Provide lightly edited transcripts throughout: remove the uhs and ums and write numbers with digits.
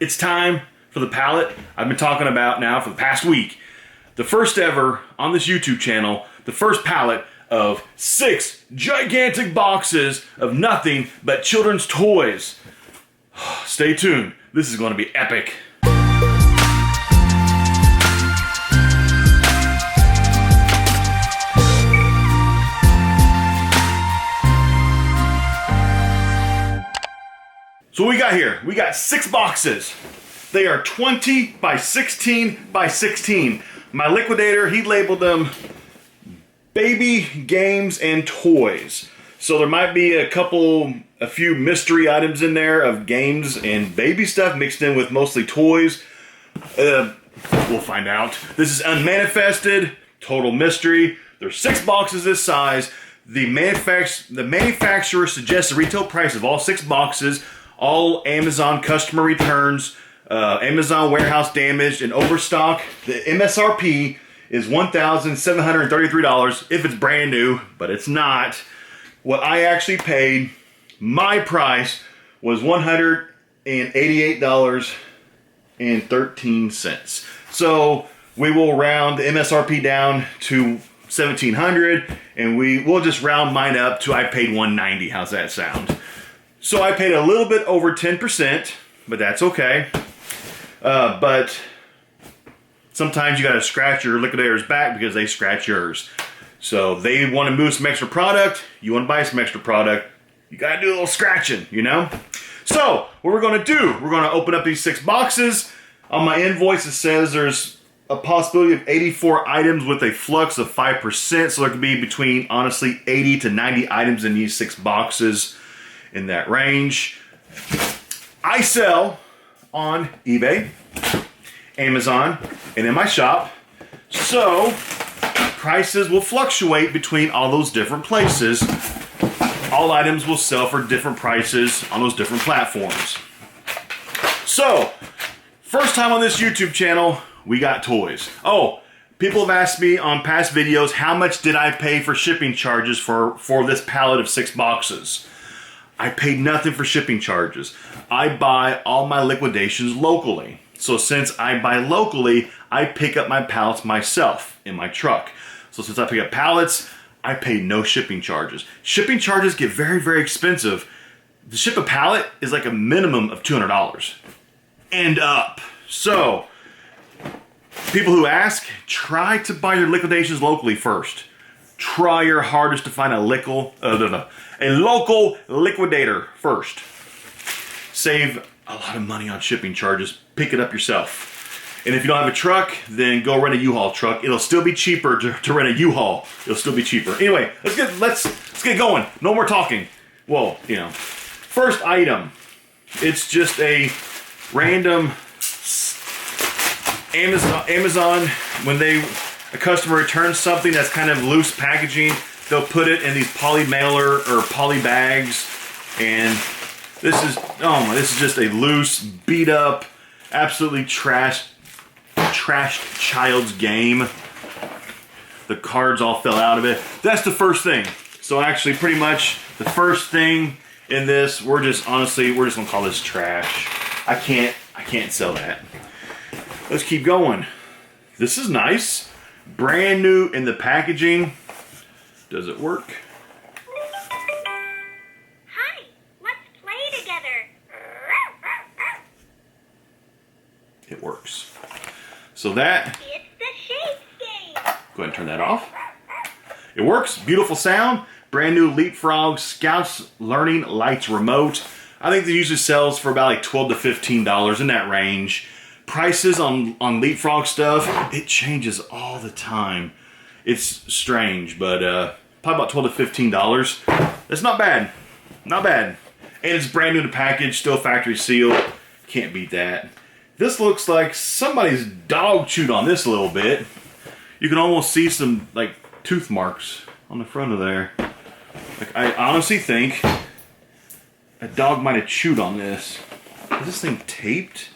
It's time for the pallet I've been talking about now for the past week. The first ever on this YouTube channel, the first pallet of 6 gigantic boxes of nothing but children's toys. Stay tuned. This is going to be epic. So what we got here? We got 6 boxes. They are 20 by 16 by 16. My liquidator, he labeled them baby games and toys. So there might be a few mystery items in there of games and baby stuff mixed in with mostly toys. We'll find out. This is unmanifested, total mystery. There's 6 boxes this size. The manufacturer suggests the retail price of all 6 boxes, all Amazon customer returns, Amazon warehouse damaged and overstock. The MSRP is $1,733 if it's brand new, but it's not. What I actually paid, my price was $188.13. So we will round the MSRP down to $1,700, and we'll just round mine up to I paid $190. How's that sound? So I paid a little bit over 10%, but that's okay. But sometimes you gotta scratch your liquidator's back because they scratch yours. So they want to move some extra product, you want to buy some extra product, you gotta do a little scratching, you know? So what we're gonna do, we're gonna open up these 6 boxes. On my invoice it says there's a possibility of 84 items with a flux of 5%, so there could be between, honestly, 80 to 90 items in these 6 boxes, in that range. I sell on eBay, Amazon, and in my shop, so prices will fluctuate between all those different places. All items will sell for different prices on those different platforms. So, first time on this YouTube channel, we got toys. Oh, people have asked me on past videos, how much did I pay for shipping charges for this pallet of 6 boxes? I paid nothing for shipping charges. I buy all my liquidations locally. So since I buy locally, I pick up my pallets myself in my truck. So since I pick up pallets, I pay no shipping charges. Shipping charges get very, very expensive. To ship a pallet is like a minimum of $200 and up. So people who ask, try to buy your liquidations locally first. Try your hardest to find a local liquidator first. Save a lot of money on shipping charges. Pick it up yourself. And if you don't have a truck, then go rent a U-Haul truck. It'll still be cheaper to rent a U-Haul. It'll still be cheaper. Anyway, let's get going. No more talking. Well, you know. First item. It's just a random Amazon when a customer returns something that's kind of loose packaging, they'll put it in these poly mailer or poly bags, and this is just a loose, beat up, absolutely trashed child's game. The cards all fell out of it. That's the first thing. So actually, pretty much the first thing in this, we're just gonna call this trash. I can't sell that. Let's keep going. This is nice. Brand new in the packaging. Does it work? Hi, let's play together. It works. So that... It's the shapes game. Go ahead and turn that off. It works. Beautiful sound. Brand new Leapfrog Scouts Learning Lights remote. I think they usually sells for about like $12 to $15, in that range. Prices on Leapfrog stuff, it changes all the time. It's strange, but probably about $12 to $15. That's not bad. Not bad. And it's brand new in the package, still factory sealed. Can't beat that. This looks like somebody's dog chewed on this a little bit. You can almost see some like tooth marks on the front of there. Like, I honestly think a dog might have chewed on this. Is this thing taped?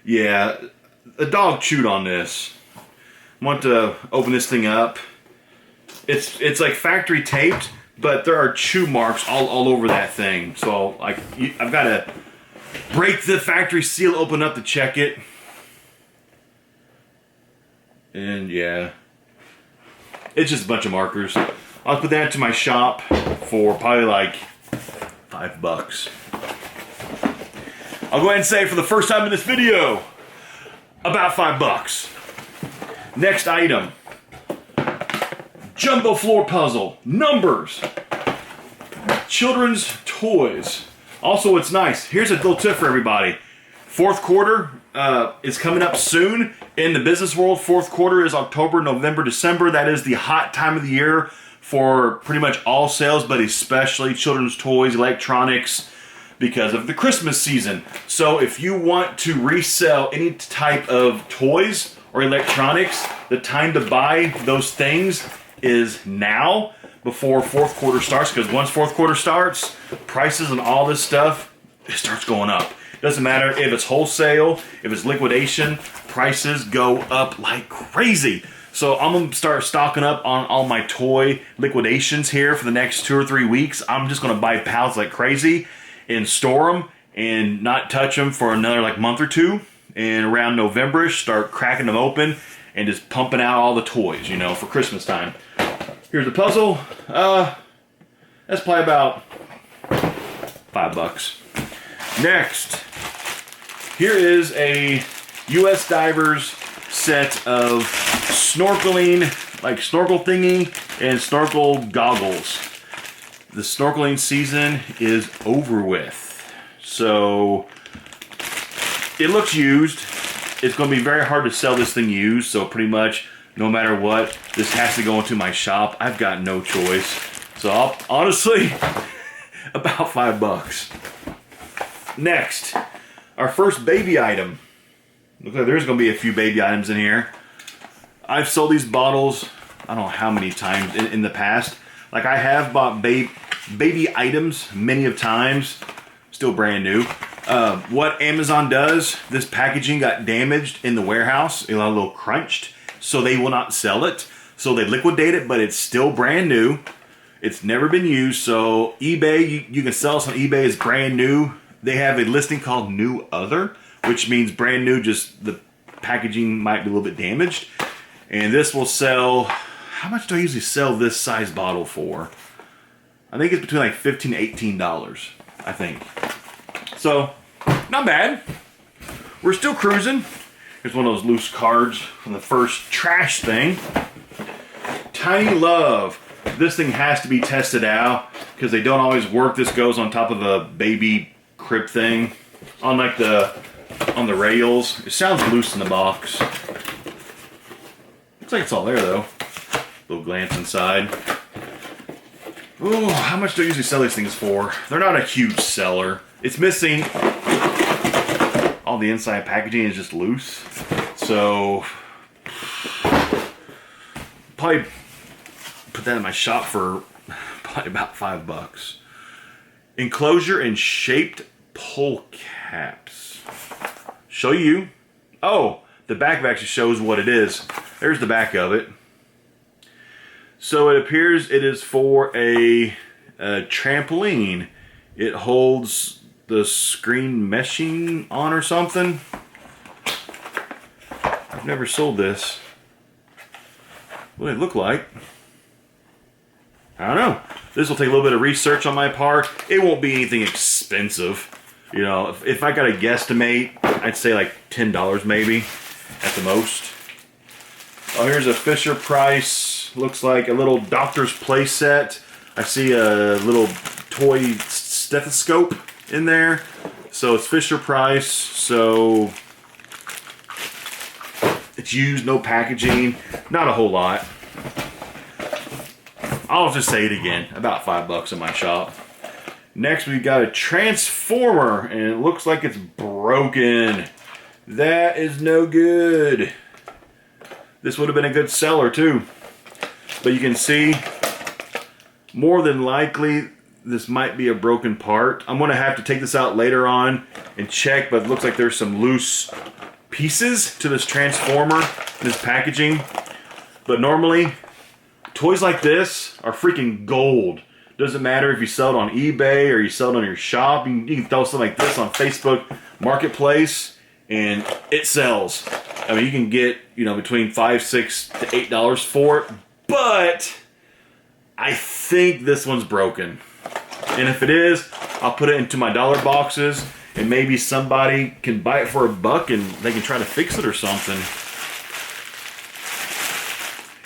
Yeah, a dog chewed on this. I want to open this thing up. It's like factory taped, but there are chew marks all over that thing. So like, I've got to break the factory seal, open up to check it. And yeah, it's just a bunch of markers. I'll put that into my shop for probably like $5. I'll go ahead and say for the first time in this video, about $5. Next item, jumbo floor puzzle, numbers, children's toys. Also, what's nice, here's a little tip for everybody. Fourth quarter is coming up soon. In the business world, fourth quarter is October, November, December. That is the hot time of the year for pretty much all sales, but especially children's toys, electronics, because of the Christmas season. So if you want to resell any type of toys or electronics, the time to buy those things is now before fourth quarter starts, because once fourth quarter starts, prices and all this stuff, it starts going up. Doesn't matter if it's wholesale, if it's liquidation, prices go up like crazy. So I'm gonna start stocking up on all my toy liquidations here for the next 2 or 3 weeks. I'm just gonna buy pallets like crazy and store them and not touch them for another like month or two. And around November-ish, start cracking them open and just pumping out all the toys, you know, for Christmas time. Here's the puzzle. That's probably about $5. Next, here is a US Divers set of snorkeling, like snorkel thingy and snorkel goggles. The snorkeling season is over with. So it looks used. It's going to be very hard to sell this thing used. So pretty much no matter what, this has to go into my shop. I've got no choice. So I'll, honestly, about $5. Next, our first baby item. Looks like there's going to be a few baby items in here. I've sold these bottles, I don't know how many times in the past. Like I have bought baby items many of times, still brand new. What Amazon does, this packaging got damaged in the warehouse, a little crunched, so they will not sell it. So they liquidate it, but it's still brand new. It's never been used, so eBay, you can sell this on eBay as brand new. They have a listing called New Other, which means brand new, just the packaging might be a little bit damaged. And this will sell, how much do I usually sell this size bottle for? I think it's between like $15 to $18, I think. So, not bad. We're still cruising. Here's one of those loose cards from the first trash thing. Tiny Love. This thing has to be tested out because they don't always work. This goes on top of a baby crib thing on like on the rails. It sounds loose in the box. Looks like it's all there though. Little glance inside. Ooh, how much do I usually sell these things for? They're not a huge seller. It's missing. All the inside packaging is just loose. So probably put that in my shop for probably about $5. Enclosure and shaped pull caps. Show you. Oh, the back actually shows what it is. There's the back of it. So it appears it is for a trampoline. It holds the screen meshing on or something. I've never sold this. What did it look like? I don't know. This will take a little bit of research on my part. It won't be anything expensive. You know, if I got to guesstimate, I'd say like $10 maybe at the most. Oh, here's a Fisher Price. Looks like a little doctor's play set. I see a little toy stethoscope in there. So it's Fisher Price. So it's used, no packaging, not a whole lot. I'll just say it again, about $5 in my shop. Next, we've got a transformer, and it looks like it's broken. That is no good. This would have been a good seller too. But you can see, more than likely, this might be a broken part. I'm gonna have to take this out later on and check, but it looks like there's some loose pieces to this transformer, this packaging. But normally, toys like this are freaking gold. Doesn't matter if you sell it on eBay or you sell it on your shop. You can throw something like this on Facebook Marketplace and it sells. I mean, you can get, you know, between $5, $6 to $8 for it. But I think this one's broken. And if it is, I'll put it into my dollar boxes and maybe somebody can buy it for $1 and they can try to fix it or something.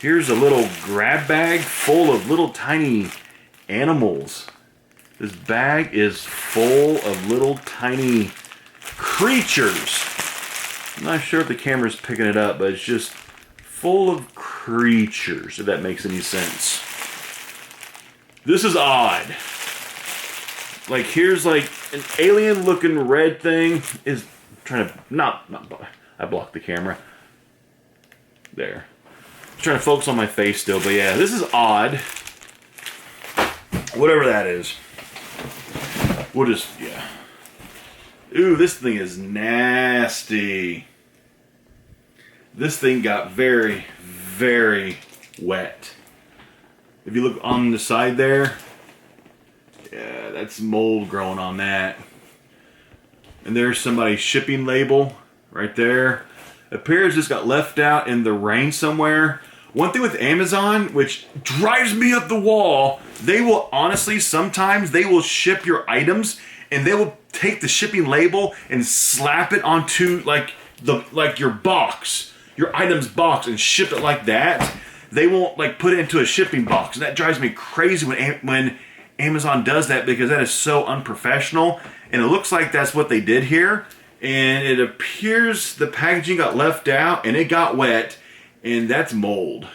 Here's a little grab bag full of little tiny animals. This bag is full of little tiny creatures. I'm not sure if the camera's picking it up, but it's just full of creatures, if that makes any sense. This is odd. Like, here's like an alien looking red thing is trying to, I blocked the camera. There. Trying to focus on my face still, but yeah, this is odd. Whatever that is. We'll just, yeah. Ooh, this thing is nasty. This thing got very, very wet. If you look on the side there, yeah, that's mold growing on that. And there's somebody's shipping label right there. Appears this got left out in the rain somewhere. One thing with Amazon, which drives me up the wall, they will honestly, sometimes they will ship your items and they will take the shipping label and slap it onto like your box, your item's box, and ship it like that. They won't like put it into a shipping box. And that drives me crazy when Amazon does that, because that is so unprofessional. And it looks like that's what they did here. And it appears the packaging got left out and it got wet, and that's mold.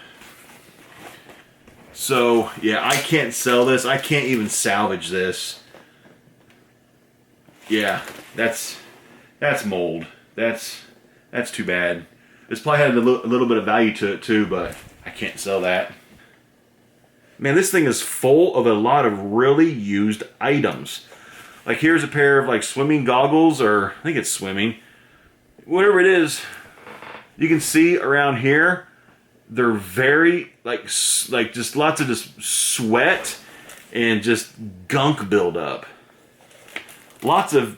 So yeah, I can't sell this. I can't even salvage this. Yeah, that's mold. That's too bad. This probably had a little bit of value to it too, but I can't sell that. Man, this thing is full of a lot of really used items. Like, here's a pair of like swimming goggles, or I think it's swimming. Whatever it is, you can see around here, they're very like just lots of just sweat and just gunk buildup. Lots of,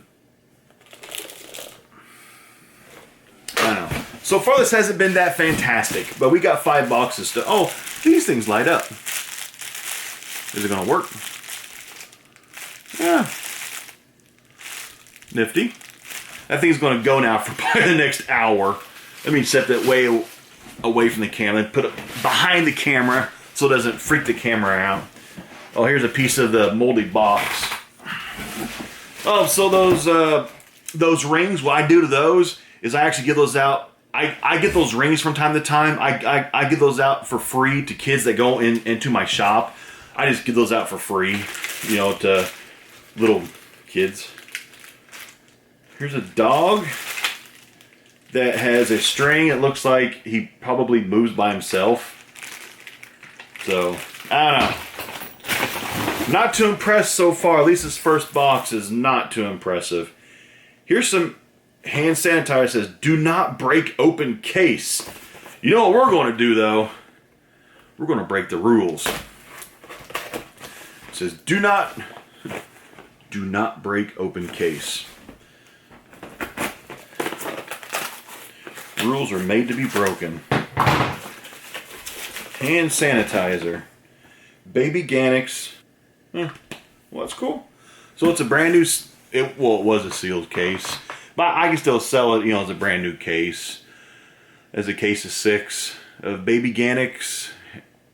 I don't know. So far this hasn't been that fantastic, but we got 5 boxes to, oh, these things light up. Is it gonna work? Yeah. Nifty. That thing's going to go now for probably the next hour. Let me set that way away from the camera and put it behind the camera so it doesn't freak the camera out. Oh, here's a piece of the moldy box. Oh, so those rings, what I do to those is I actually give those out. I get those rings from time to time. I give those out for free to kids that go into my shop. I just give those out for free, you know, to little kids. Here's a dog that has a string. It looks like he probably moves by himself. So, I don't know. Not too impressed so far. At least this first box is not too impressive. Here's some hand sanitizer. It says, do not break open case. You know what we're going to do, though? We're going to break the rules. It says, do not break open case. Rules are made to be broken. Hand sanitizer. Baby Ganix. Well, that's cool. So it's a brand new, it was a sealed case. But I can still sell it, you know, as a brand new case. As a case of 6 of Baby Ganix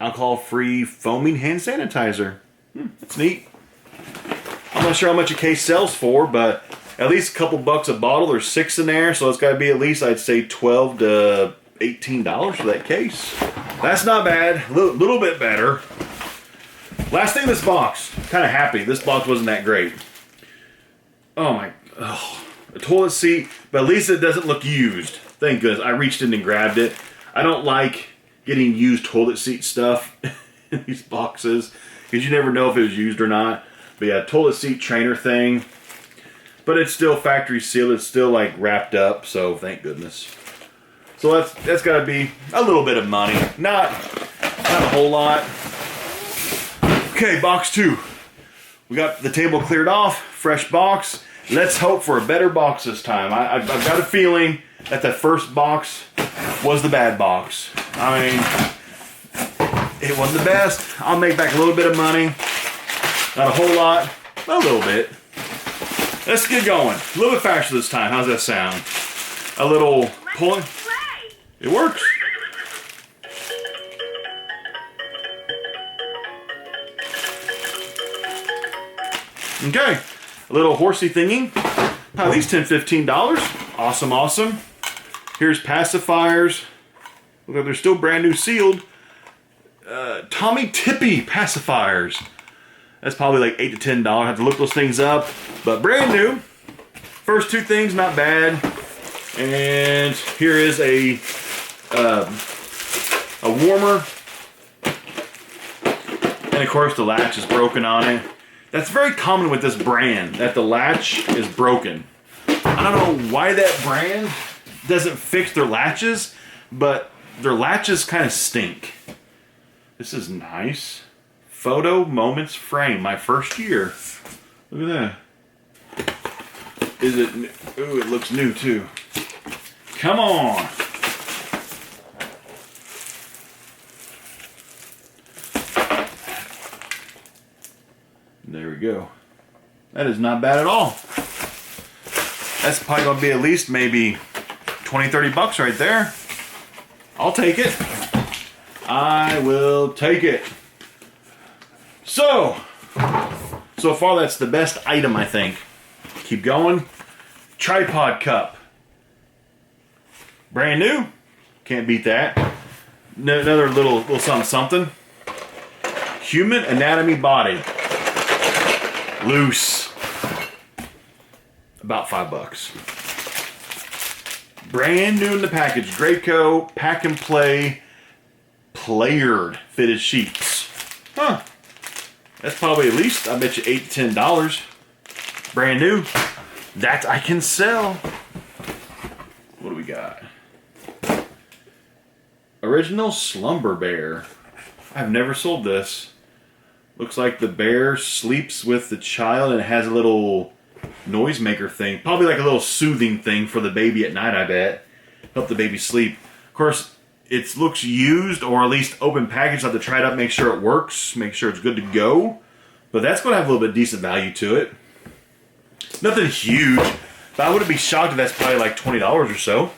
alcohol-free foaming hand sanitizer. That's neat. I'm not sure how much a case sells for, but at least a couple bucks a bottle. There's 6 in there, so it's got to be at least, I'd say, $12 to $18 for that case. That's not bad. A little bit better. Last thing in this box. Kind of happy. This box wasn't that great. A toilet seat, but at least it doesn't look used. Thank goodness. I reached in and grabbed it. I don't like getting used toilet seat stuff in these boxes, because you never know if it was used or not. But yeah, toilet seat trainer thing. But it's still factory sealed. It's still like wrapped up, so thank goodness. So that's got to be a little bit of money. Not a whole lot. Okay, box 2. We got the table cleared off, fresh box. Let's hope for a better box this time. I've got a feeling that the first box was the bad box. I mean, it wasn't the best. I'll make back a little bit of money. Not a whole lot, but a little bit. Let's get going. A little bit faster this time. How's that sound? A little pulling. It works. Okay, a little horsey thingy. Now these $10, $15. Awesome, awesome. Here's pacifiers. Look like they're still brand new sealed. Tommy Tippy pacifiers. That's probably like $8 to $10. I have to look those things up, but brand new. First two things, not bad. And here is a warmer. And of course the latch is broken on it. That's very common with this brand, that the latch is broken. I don't know why that brand doesn't fix their latches, but their latches kind of stink. This is nice. Photo Moments frame, my first year. Look at that. Is it, ooh, it looks new too. Come on. There we go. That is not bad at all. That's probably going to be at least maybe 20, 30 bucks right there. I'll take it. I will take it. So far that's the best item, I think. Keep going. Tripod cup. Brand new. Can't beat that. Another little something. Human anatomy body. Loose. About $5. Brand new in the package. Draco Pack and Play Playered fitted sheets. Huh. That's probably at least, I bet you, $8 to $10. Brand new. That I can sell. What do we got? Original Slumber Bear. I've never sold this. Looks like the bear sleeps with the child and it has a little noisemaker thing. Probably like a little soothing thing for the baby at night, I bet. Help the baby sleep. Of course, it looks used or at least open package. I'll have to try it out, make sure it works, make sure it's good to go. But that's going to have a little bit decent value to it. Nothing huge, but I wouldn't be shocked if that's probably like $20 or so.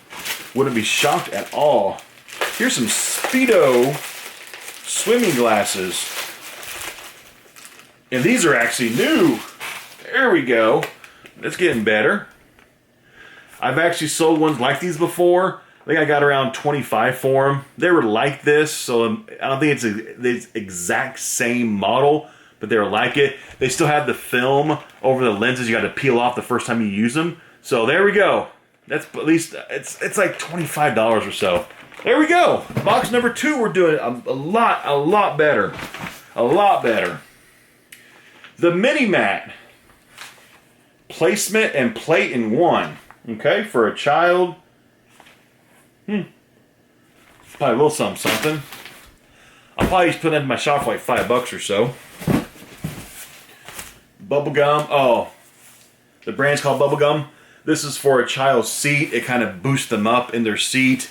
Wouldn't be shocked at all. Here's some Speedo swimming glasses. And these are actually new. There we go. That's getting better. I've actually sold ones like these before. I think I got around 25 for them. They were like this, so I don't think it's the exact same model, but they were like it. They still have the film over the lenses you got to peel off the first time you use them. So there we go. That's at least, it's like $25 or so. There we go. Box number 2, we're doing a lot better. A lot better. The mini mat. Placement and plate in one. Okay, for a child. Probably a little something. I'll probably just put that in my shop for like $5 or so. Bubblegum. Oh, the brand's called Bubblegum. This is for a child's seat. It kind of boosts them up in their seat.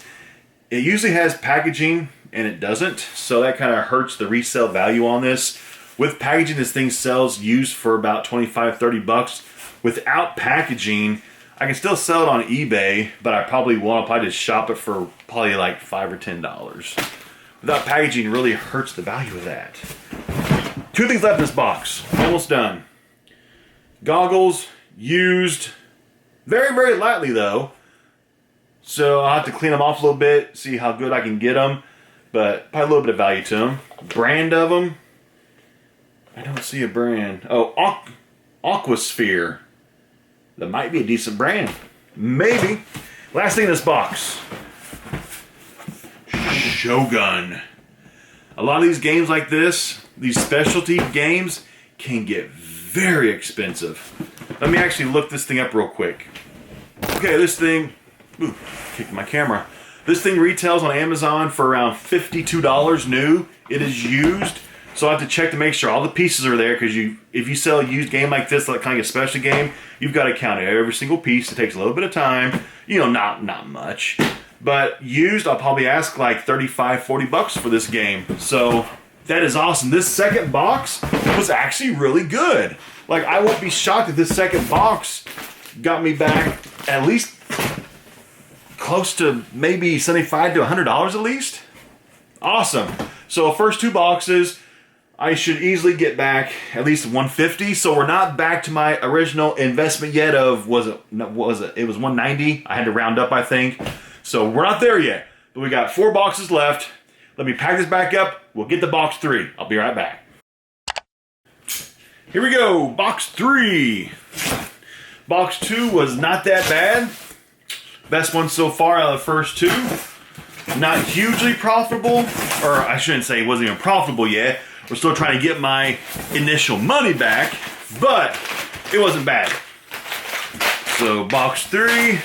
It usually has packaging and it doesn't, so that kind of hurts the resale value on this. With packaging, this thing sells used for about 25, 30 bucks. Without packaging, I can still sell it on eBay, but I probably won't. I'll probably just shop it for probably like $5 or $10. Without packaging, really hurts the value of that. 2 things left in this box. Almost done. Goggles, used. Very, very lightly though. So I'll have to clean them off a little bit, see how good I can get them. But probably a little bit of value to them. Brand of them. I don't see a brand. Oh, Aquasphere. That might be a decent brand. Maybe. Last thing in this box. Shogun. A lot of these games like this, these specialty games, can get very expensive. Let me actually look this thing up real quick. Okay, this thing... Ooh, kicked my camera. This thing retails on Amazon for around $52 new. It is used. So I have to check to make sure all the pieces are there, because if you sell a used game like this, like kind of a special game, you've got to count every single piece. It takes a little bit of time, you know, not much. But used, I'll probably ask like 35, 40 bucks for this game. So that is awesome. This second box was actually really good. Like, I won't be shocked if this second box got me back at least close to maybe $75 to $100 at least. Awesome. So first two boxes, I should easily get back at least $150. So we're not back to my original investment yet of, it was $190. I had to round up, I think. So we're not there yet, but we got 4 boxes left. Let me pack this back up. We'll get to box 3. I'll be right back. Here we go, box 3. Box 2 was not that bad. Best one so far out of the first 2. Not hugely profitable, or I shouldn't say it wasn't even profitable yet. We're still trying to get my initial money back, but it wasn't bad. So box 3.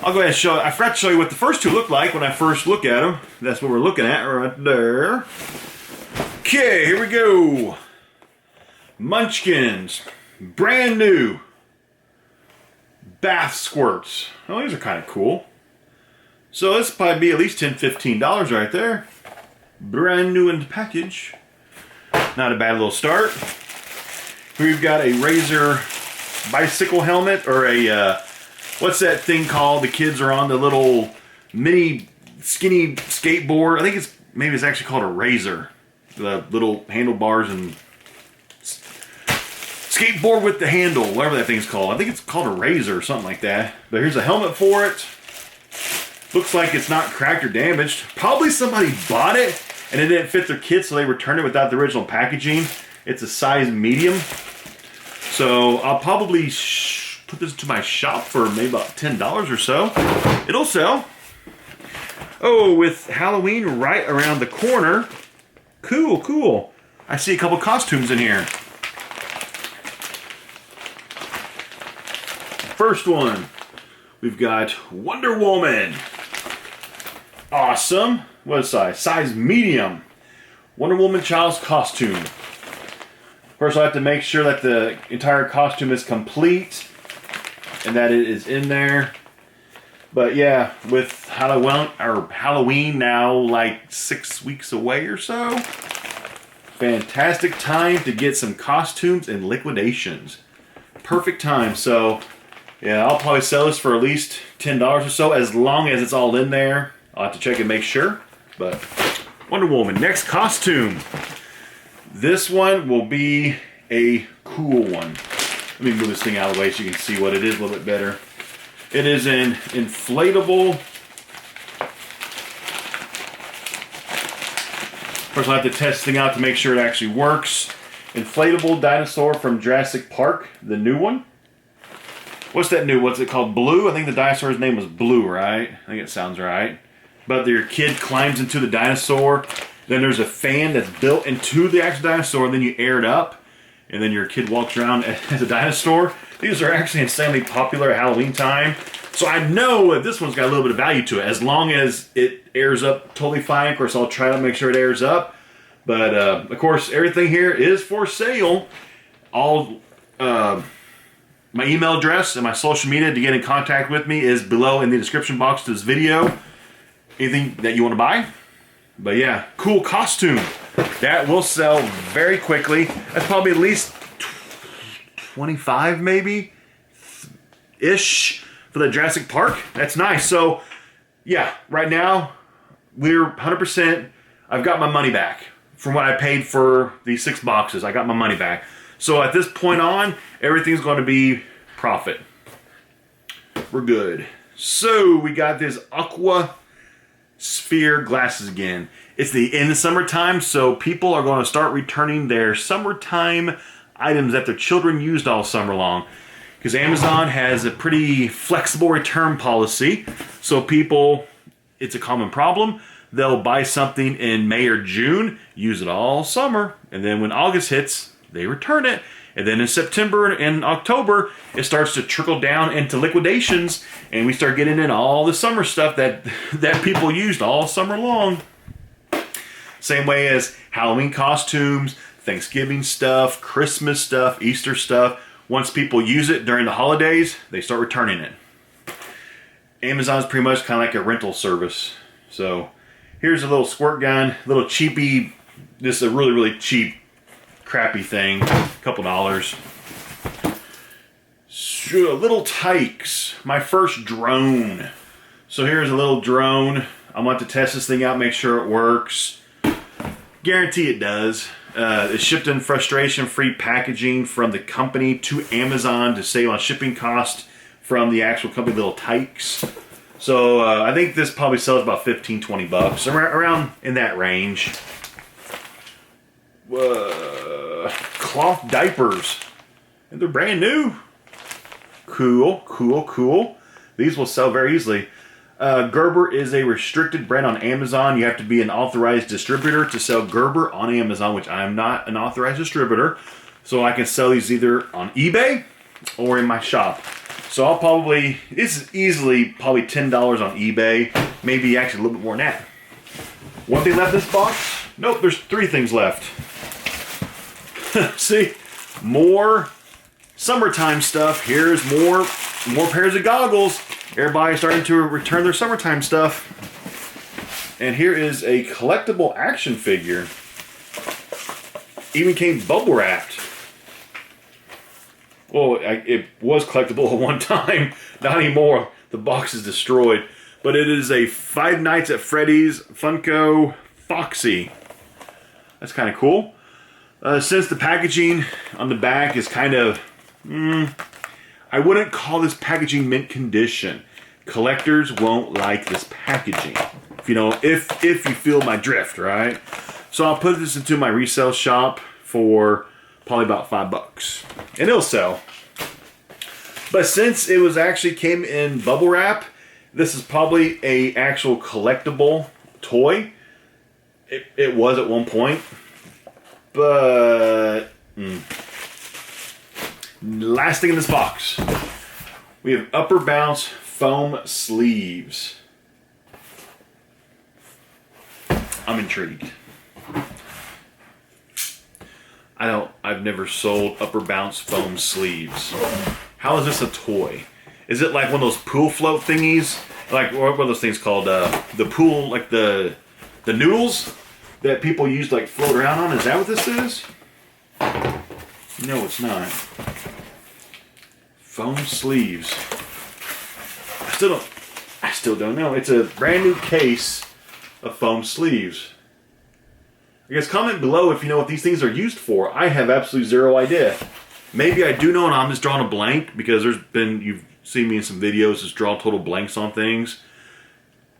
I'll go ahead and show you. I forgot to show you what the first 2 look like when I first look at them. That's what we're looking at right there. Okay, here we go. Munchkins. Brand new. Bath squirts. Oh, these are kind of cool. So this will probably be at least $10, $15 right there. Brand new in the package. Not a bad little start. We've got a Razor bicycle helmet, or a what's that thing called? The kids are on the little mini skinny skateboard. I think maybe it's actually called a Razor. The little handlebars and skateboard with the handle, whatever that thing's called. I think it's called a Razor or something like that. But here's a helmet for it. Looks like it's not cracked or damaged. Probably somebody bought it and it didn't fit their kit, so they returned it without the original packaging. It's a size medium. So I'll probably put this to my shop for maybe about $10 or so. It'll sell. Oh, with Halloween right around the corner. Cool, cool. I see a couple costumes in here. First one, we've got Wonder Woman. Awesome. What size? Size medium. Wonder Woman child's costume. First, I have to make sure that the entire costume is complete and that it is in there. But yeah, with Halloween now like 6 weeks away or so, fantastic time to get some costumes and liquidations. Perfect time. So yeah, I'll probably sell this for at least $10 or so, as long as it's all in there. I'll have to check and make sure. But Wonder Woman. Next costume. This one will be a cool one. Let me move this thing out of the way so you can see what it is a little bit better. It is an inflatable. First, I'll have to test this thing out to make sure it actually works. Inflatable dinosaur from Jurassic Park, the new one. What's that new? What's it called? Blue? I think the dinosaur's name was Blue, right? I think it sounds right. But your kid climbs into the dinosaur. Then there's a fan that's built into the actual dinosaur, and then you air it up. And then your kid walks around as a dinosaur. These are actually insanely popular at Halloween time. So I know that this one's got a little bit of value to it. As long as it airs up totally fine. Of course, I'll try to make sure it airs up. But, of course, everything here is for sale. All my email address and my social media to get in contact with me is below in the description box to this video. Anything that you want to buy. But yeah, cool costume. That will sell very quickly. That's probably at least 25 maybe ish for the Jurassic Park. That's nice. So yeah, right now we're 100%. I've got my money back from what I paid for these 6 boxes. I got my money back. So at this point on, everything's going to be profit. We're good. So we got this Aqua Sphere glasses again. It's the end of summertime, so people are going to start returning their summertime items that their children used all summer long. Because Amazon has a pretty flexible return policy. So people, it's a common problem. They'll buy something in May or June, use it all summer, and then when August hits, they return it. And then in September and October, it starts to trickle down into liquidations, and we start getting in all the summer stuff that people used all summer long. Same way as Halloween costumes, Thanksgiving stuff, Christmas stuff, Easter stuff. Once people use it during the holidays, they start returning it. Amazon's pretty much kind of like a rental service. So here's a little squirt gun, little cheapy, this is a really, really cheap, crappy thing, a couple dollars. So, little Tykes, my first drone. So here's a little drone. I'm going to have to test this thing out, make sure it works. Guarantee it does. It's shipped in frustration-free packaging from the company to Amazon to save on shipping cost from the actual company, Little Tykes. So I think this probably sells about 15, 20 bucks, around in that range. Cloth diapers, and they're brand new. Cool, cool, cool. These will sell very easily. Gerber is a restricted brand on Amazon. You have to be an authorized distributor to sell Gerber on Amazon, which I am not an authorized distributor. So I can sell these either on eBay or in my shop. So I'll probably, this is easily probably $10 on eBay, maybe actually a little bit more than that. One thing left in this box? Nope, there's 3 things left. See, more summertime stuff. Here's more pairs of goggles. Everybody's starting to return their summertime stuff. And here is a collectible action figure. Even came bubble wrapped. Well, it was collectible at one time. Not anymore. The box is destroyed. But it is a Five Nights at Freddy's Funko Foxy. That's kind of cool. Since the packaging on the back is kind of... I wouldn't call this packaging mint condition. Collectors won't like this packaging. If you feel my drift, right? So I'll put this into my resale shop for probably about $5. And it'll sell. But since it was actually came in bubble wrap, this is probably a actual collectible toy. It was at one point. But last thing in this box, we have Upper Bounce foam sleeves. I'm intrigued. I've never sold Upper Bounce foam sleeves. How is this a toy? Is it like one of those pool float thingies? Like, what are those things called? The pool, like the noodles that people use to like float around on? Is that what this is? No, it's not. Foam sleeves. I still don't know. It's a brand new case of foam sleeves. I guess comment below if you know what these things are used for. I have absolutely zero idea. Maybe I do know and I'm just drawing a blank because you've seen me in some videos just draw total blanks on things.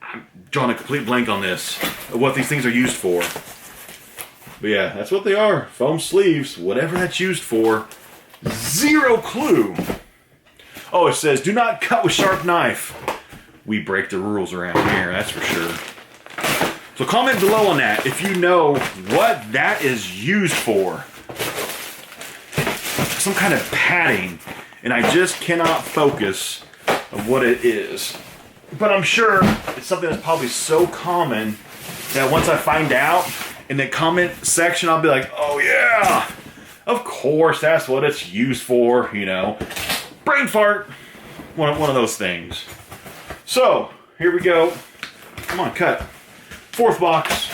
I'm drawing a complete blank on this, of what these things are used for. But yeah, that's what they are. Foam sleeves, whatever that's used for. Zero clue. Oh, it says, do not cut with sharp knife. We break the rules around here, that's for sure. So comment below on that if you know what that is used for. Some kind of padding, and I just cannot focus on what it is. But I'm sure it's something that's probably so common that once I find out in the comment section, I'll be like, oh yeah, of course that's what it's used for, Brain fart, one of those things. So, here we go. Come on, cut. 4th box.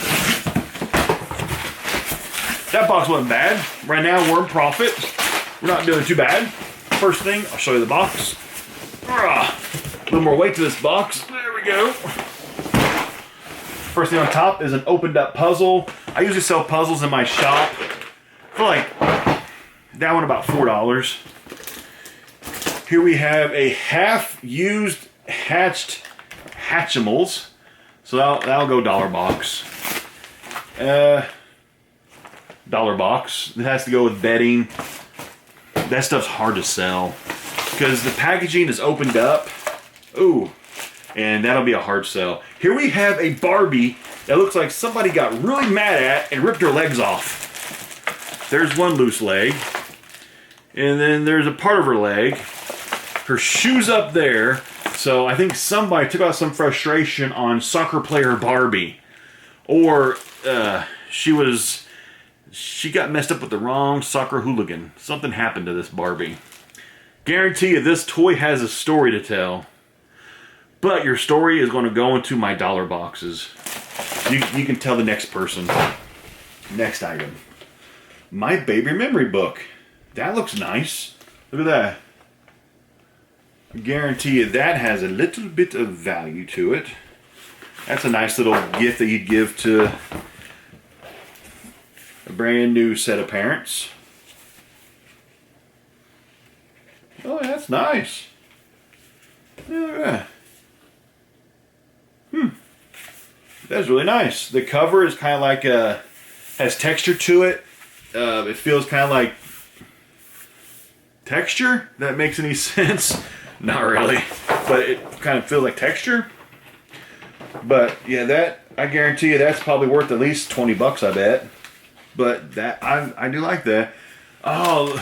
That box wasn't bad. Right now we're in profit. We're not doing too bad. First thing, I'll show you the box. A little more weight to this box. There we go. First thing on top is an opened up puzzle. I usually sell puzzles in my shop for like that one about $4. Here we have a half-used hatched Hatchimals. So that'll go $1 box. $1 box. It has to go with bedding. That stuff's hard to sell because the packaging is opened up. Ooh, and that'll be a hard sell. Here we have a Barbie that looks like somebody got really mad at and ripped her legs off. There's one loose leg. And then there's a part of her leg. Her shoe's up there. So I think somebody took out some frustration on soccer player Barbie. Or She got messed up with the wrong soccer hooligan. Something happened to this Barbie. Guarantee you this toy has a story to tell. But your story is going to go into my dollar boxes. You can tell the next person. Next item. My baby memory book. That looks nice. Look at that. I guarantee you that has a little bit of value to it. That's a nice little gift that you'd give to a brand new set of parents. Oh, that's nice. Look at that. That's really nice. The cover is kind of like has texture to it. It feels kind of like texture. If that makes any sense? Not really, but it kind of feels like texture. But yeah, that I guarantee you that's probably worth at least $20, I bet. But that I do like that. Oh,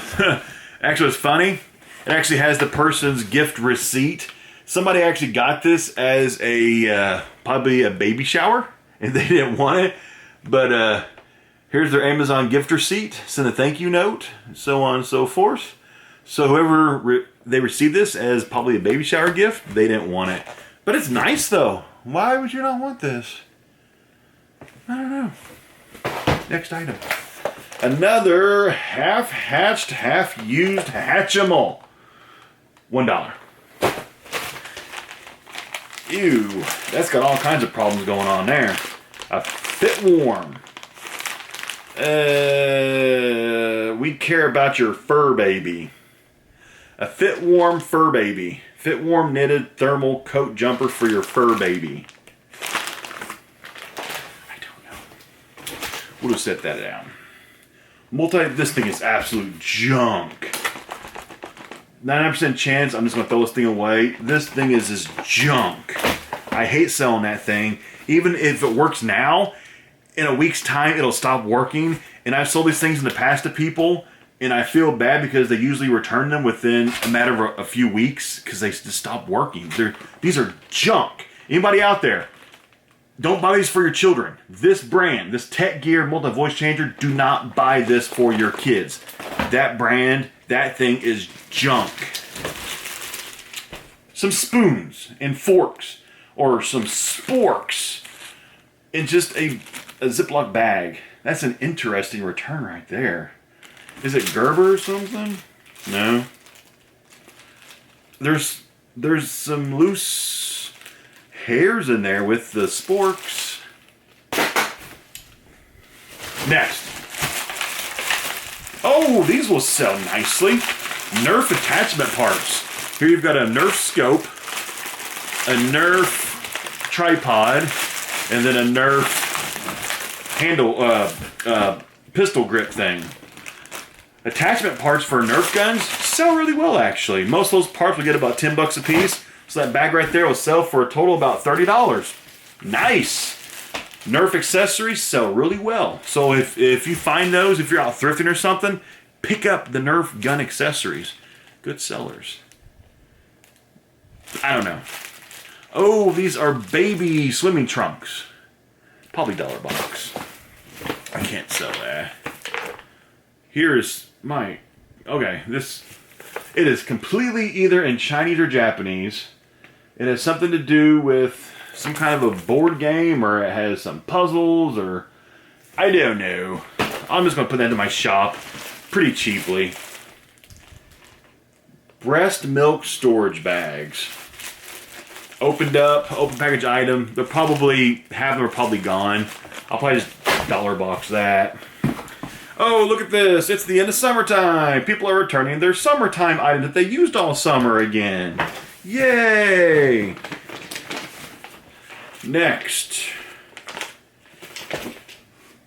actually, it's funny. It actually has the person's gift receipt. Somebody actually got this as a probably a baby shower, and they didn't want it. But here's their Amazon gift receipt. Send a thank you note, so on and so forth. So whoever they received this as probably a baby shower gift, they didn't want it. But it's nice though. Why would you not want this? I don't know. Next item. Another half-hatched, half-used Hatchimal. $1. Ew, that's got all kinds of problems going on there. A Fit Warm. We care about your fur baby. A Fit Warm fur baby. Fit Warm knitted thermal coat jumper for your fur baby. I don't know. We'll just set that down. This thing is absolute junk. 99% chance I'm just going to throw this thing away. This thing is just junk. I hate selling that thing. Even if it works now, in a week's time it'll stop working. And I've sold these things in the past to people, and I feel bad because they usually return them within a matter of a few weeks because they just stop working. These are junk. Anybody out there, don't buy these for your children. This brand, this Tech Gear multi-voice changer, do not buy this for your kids. That brand, that thing is junk. Some spoons and forks, or some sporks in just a Ziploc bag. That's an interesting return right there. Is it Gerber or something? No. There's some loose hairs in there with the sporks. Next. Oh, these will sell nicely. Nerf attachment parts. Here you've got a Nerf scope, a Nerf tripod, and then a Nerf handle, pistol grip thing. Attachment parts for Nerf guns sell really well, actually. Most of those parts will get about $10 a piece. So that bag right there will sell for a total of about $30. Nice. Nerf accessories sell really well. So if you find those, if you're out thrifting or something, pick up the Nerf gun accessories. Good sellers. I don't know. Oh, these are baby swimming trunks. Probably $1. I can't sell that. Here's my... Okay, this... It is completely either in Chinese or Japanese. It has something to do with some kind of a board game, or it has some puzzles, or... I don't know. I'm just going to put that into my shop pretty cheaply. Breast milk storage bags. Opened up, open package item. They're probably, half of them are probably gone. I'll probably just dollar box that. Oh, look at this. It's the end of summertime. People are returning their summertime items that they used all summer again. Yay! Next.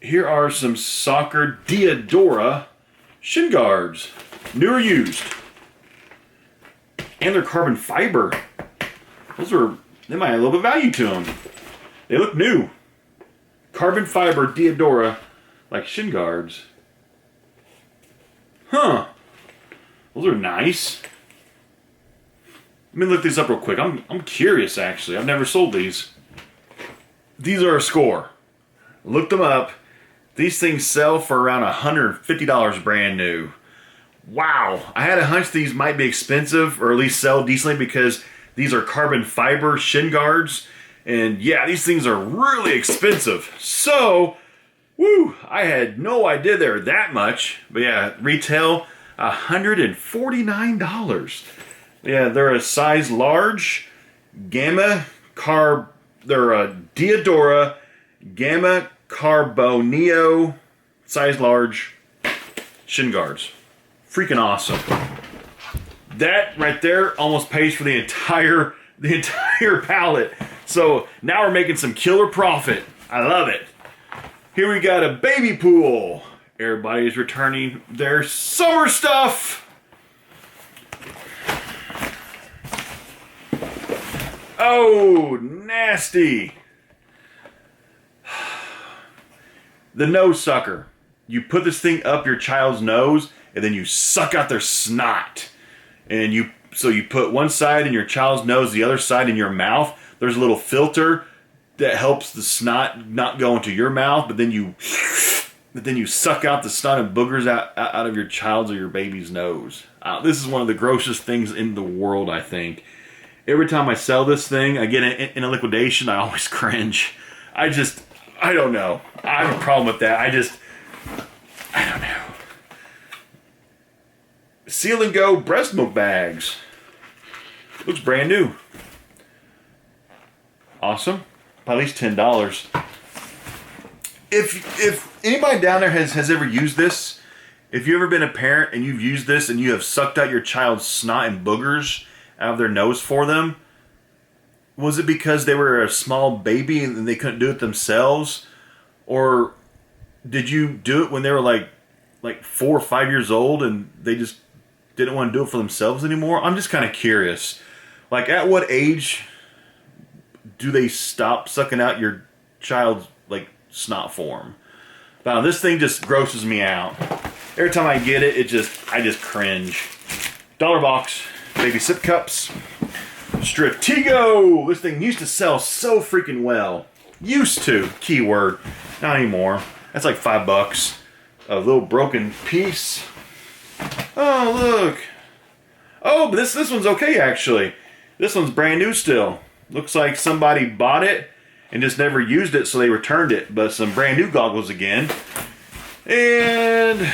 Here are some soccer Diadora shin guards. New or used. And they're carbon fiber. They might have a little bit of value to them. They look new. Carbon fiber Diadora, like shin guards. Huh. Those are nice. Let me look these up real quick. I'm curious, actually. I've never sold these. These are a score. Looked them up. These things sell for around $150 brand new. Wow, I had a hunch these might be expensive, or at least sell decently, because these are carbon fiber shin guards. And yeah, these things are really expensive. So, woo, I had no idea they were that much. But yeah, retail $149. Yeah, they're a size large, they're a Diadora Gamma Carboneo size large shin guards. Freaking awesome. That right there almost pays for the entire pallet. So now we're making some killer profit. I love it. Here we got a baby pool. Everybody's returning their summer stuff. Oh, nasty. The nose sucker. You put this thing up your child's nose and then you suck out their snot. And so you put one side in your child's nose, the other side in your mouth. There's a little filter that helps the snot not go into your mouth, but then you suck out the snot and boogers out of your child's or your baby's nose. This is one of the grossest things in the world, I think. Every time I sell this thing, I get it in a liquidation, I always cringe. I don't know. I have a problem with that. I don't know. Seal and Go breast milk bags. Looks brand new. Awesome. At least $10. If anybody down there has ever used this, if you've ever been a parent and you've used this and you have sucked out your child's snot and boogers out of their nose for them, was it because they were a small baby and they couldn't do it themselves? Or did you do it when they were like 4 or 5 years old and they just didn't want to do it for themselves anymore? I'm just kind of curious. Like, at what age do they stop sucking out your child's snot form? Now, this thing just grosses me out. Every time I get it, I just cringe. Dollar box, baby sip cups. Stratego! This thing used to sell so freaking well. Used to, keyword. Not anymore. That's like $5. A little broken piece. Oh, look. Oh, but this one's okay, actually. This one's brand new still. Looks like somebody bought it and just never used it, so they returned it. But some brand new goggles again. And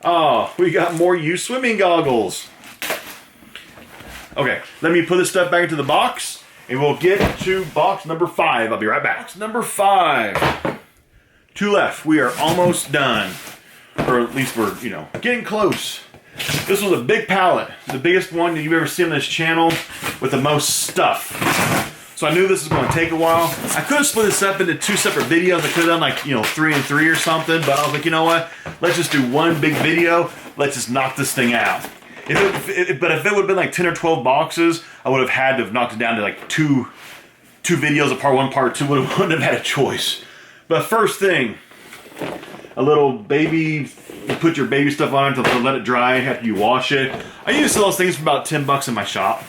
oh, we got more used swimming goggles. Okay, let me put this stuff back into the box, and we'll get to box number 5. I'll be right back. Box number 5. 2 left. We are almost done. Or at least we're, getting close. This was a big pallet. The biggest one that you've ever seen on this channel with the most stuff. So I knew this was going to take a while. I could have split this up into 2 separate videos. I could have done 3 and 3 or something. But I was like, you know what? Let's just do one big video. Let's just knock this thing out. But if it would have been 10 or 12 boxes, I would have had to have knocked it down to two videos, a part 1, part 2. Wouldn't have had a choice. But first thing, a little baby, you put your baby stuff on it to let it dry after you wash it. I used to sell those things for about $10 in my shop.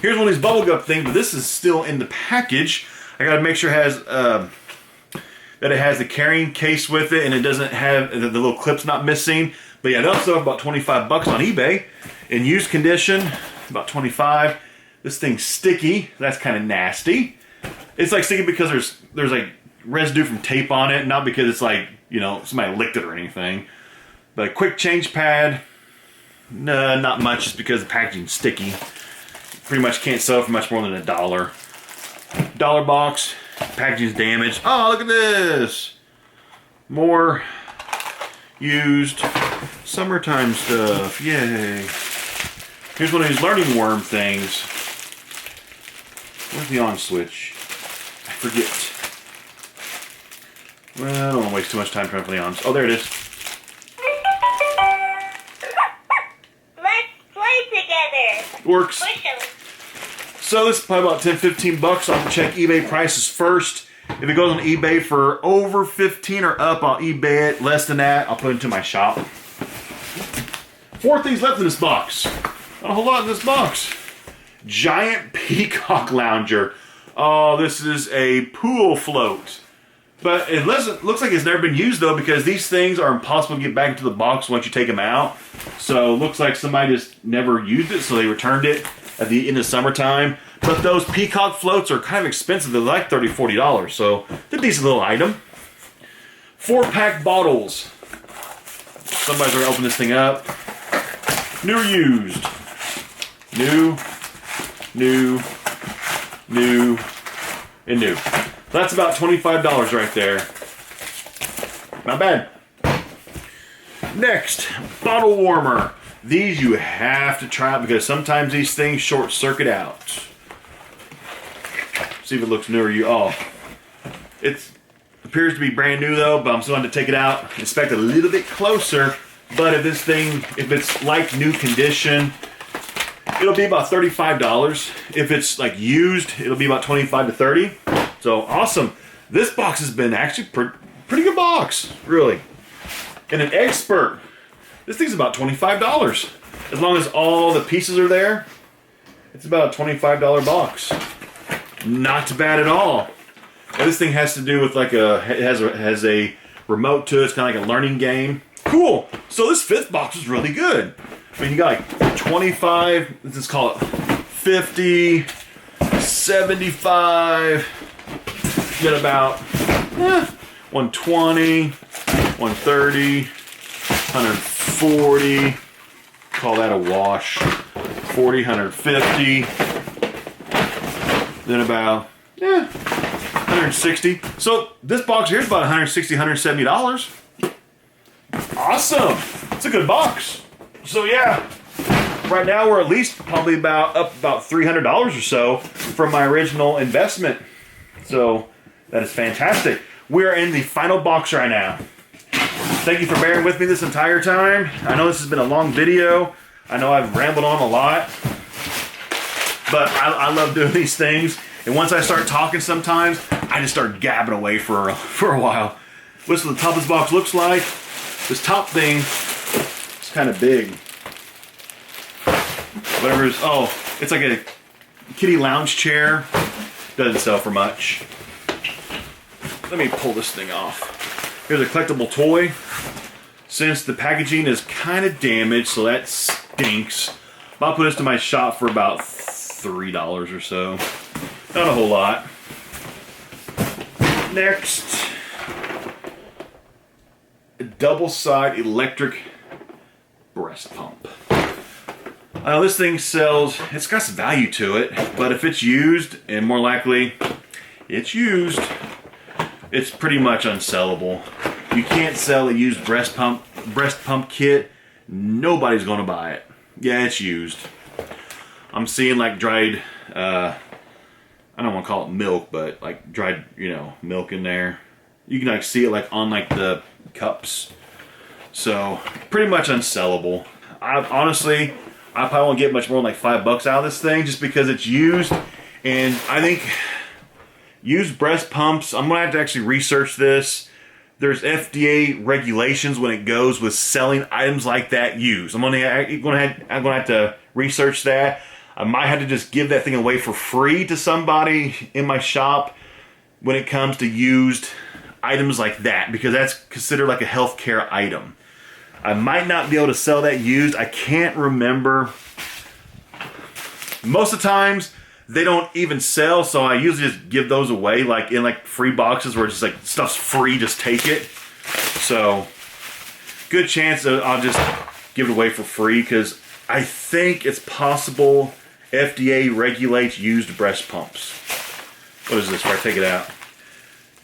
Here's one of these bubblegum things, but this is still in the package. I gotta make sure it has that it has the carrying case with it, and it doesn't have the little clip's not missing. But yeah, that's still about $25 on eBay in used condition, about $25. This thing's sticky. That's kind of nasty. It's sticky because there's residue from tape on it, not because it's somebody licked it or anything. But a quick change pad, no, not much, just because the packaging's sticky. Pretty much can't sell for much more than $1. Dollar box, packaging's damaged. Oh, look at this! More used summertime stuff. Yay! Here's one of these learning worm things. Where's the on switch? I forget. Well, I don't want to waste too much time trying to play on. Oh, there it is. Let's play together. Works. Push 'em. So this is probably about $10-15. I'll have to check eBay prices first. If it goes on eBay for over 15 or up, I'll eBay it. Less than that, I'll put it into my shop. 4 things left in this box. Not a whole lot in this box. Giant Peacock lounger. Oh, this is a pool float. But it looks like it's never been used though, because these things are impossible to get back into the box once you take them out. So it looks like somebody just never used it, so they returned it in the summertime. But those Peacock floats are kind of expensive. They're like $30, $40. So they're a decent little item. 4-pack bottles. Somebody's going to open this thing up. New or used? New, new, new, and new. That's about $25 right there. Not bad. Next, bottle warmer. These you have to try out because sometimes these things short circuit out. See if it looks new or you. Oh, it appears to be brand new though, but I'm still going to take it out, inspect a little bit closer. But if it's like new condition, it'll be about $35. If it's like used, it'll be about $25 to $30. So awesome. This box has been actually pretty good box, really. And an Expert. This thing's about $25. As long as all the pieces are there, it's about a $25 box. Not bad at all. And this thing has to do with like it has a remote to it. It's kind of like a learning game. Cool. So this 5th box is really good. I mean, you got like 25, let's just call it 50, 75, you got about 120, 130, 140, call that a wash, 40, 150, then about 160. So this box here is about $160, $170. Awesome. It's a good box. So yeah, right now we're at least probably up about $300 or so from my original investment. So that is fantastic. We're in the final box right now. Thank you for bearing with me this entire time. I know this has been a long video. I know I've rambled on a lot, but I love doing these things. And once I start talking sometimes, I just start gabbing away for a while. This is what the top of this box looks like. This top thing is kind of big. Whatever is, oh, it's like a kitty lounge chair. Doesn't sell for much. Let me pull this thing off. Here's a collectible toy. Since the packaging is kind of damaged, so that stinks. I'll put this to my shop for about $3 or so. Not a whole lot. Next. A double-side electric breast pump. This thing sells, it's got some value to it, but if it's used, and more likely it's used, it's pretty much unsellable. You can't sell a used breast pump kit. Nobody's gonna buy it. Yeah, it's used. I'm seeing like dried, I don't want to call it milk, but like dried, milk in there. You can like see it like on like the cups. So pretty much unsellable. I probably won't get much more than like $5 out of this thing just because it's used. And I think used breast pumps, I'm gonna have to actually research this. There's FDA regulations when it goes with selling items like that used. I'm gonna have to research that. I might have to just give that thing away for free to somebody in my shop when it comes to used items like that, because that's considered like a healthcare item. I might not be able to sell that used. I can't remember. Most of the times they don't even sell, so I usually just give those away like in like free boxes where it's just like stuff's free, just take it. So good chance that I'll just give it away for free, because I think it's possible FDA regulates used breast pumps. What is this? Where I take it out.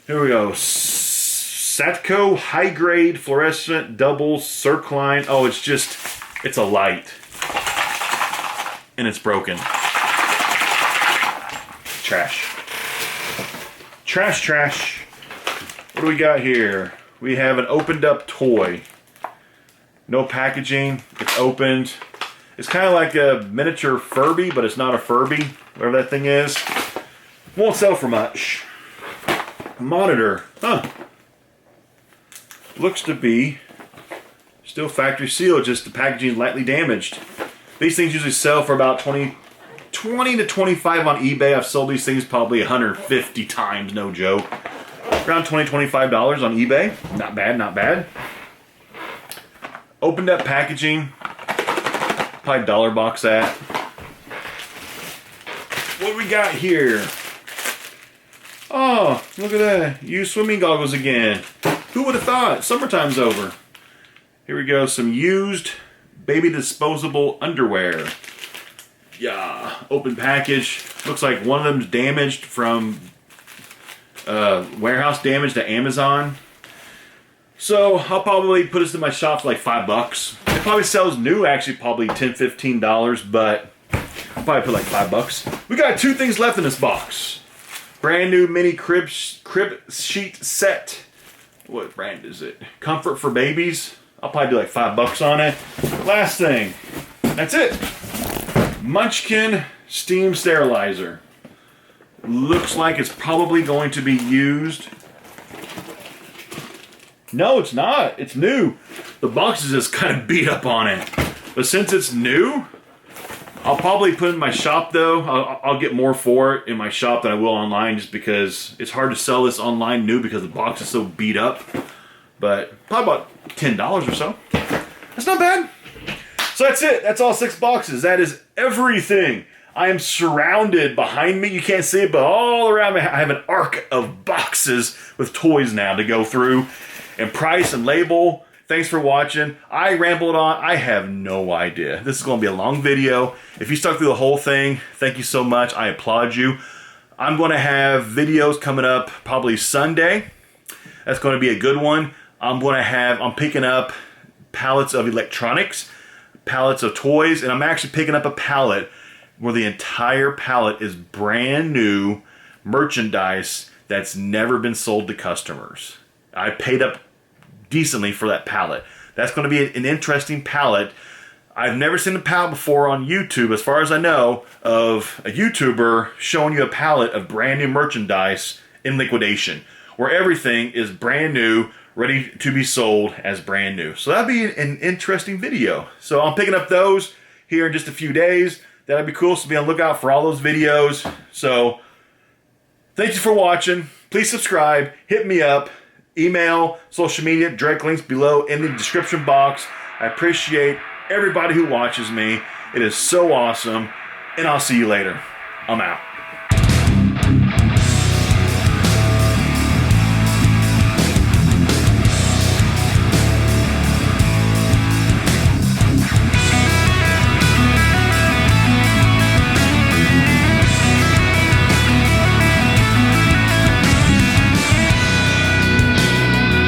Here we go. Satco high grade fluorescent double circline. Oh, it's a light. And it's broken. Trash. Trash. What do we got here? We have an opened up toy. No packaging. It's opened. It's kind of like a miniature Furby, but it's not a Furby. Whatever that thing is. Won't sell for much. Monitor. Huh. Looks to be still factory sealed, just the packaging lightly damaged. These things usually sell for about 20 to 25 on eBay. I've sold these things probably 150 times, no joke. Around $20, $25 on eBay. Not bad, not bad. Opened up packaging. Probably dollar box that. What we got here? Oh, look at that. Used swimming goggles again. Who would have thought? Summertime's over. Here we go. Some used baby disposable underwear. Yeah. Open package. Looks like one of them's damaged from warehouse damage to Amazon. So I'll probably put this in my shop for like $5. It probably sells new, actually, probably $10, $15, but I'll probably put like $5. We got 2 things left in this box. Brand new mini crib sheet set. What brand is it? Comfort for Babies. I'll probably do like $5 on it. Last thing. That's it. Munchkin steam sterilizer. Looks like it's probably going to be used. No, it's not. It's new. The box is just kind of beat up on it. But since it's new, I'll probably put it in my shop though. I'll get more for it in my shop than I will online just because it's hard to sell this online new because the box is so beat up. But probably about $10 or so. That's not bad. So that's it. That's all 6 boxes. That is everything. I am surrounded behind me. You can't see it, but all around me I have an arc of boxes with toys now to go through and price and label. Thanks for watching. I rambled on. I have no idea. This is going to be a long video. If you stuck through the whole thing, thank you so much. I applaud you. I'm going to have videos coming up probably Sunday. That's going to be a good one. I'm picking up pallets of electronics, pallets of toys, and I'm actually picking up a pallet where the entire pallet is brand new merchandise that's never been sold to customers. I paid up decently for that pallet. That's going to be an interesting pallet. I've never seen a pallet before on YouTube, as far as I know, of a YouTuber showing you a pallet of brand new merchandise in liquidation, where everything is brand new, ready to be sold as brand new. So that'd be an interesting video. So I'm picking up those here in just a few days. That'd be cool, so be on the lookout for all those videos. So thank you for watching. Please subscribe, hit me up, email, social media, direct links below in the description box. I appreciate everybody who watches me. It is so awesome, and I'll see you later. I'm out.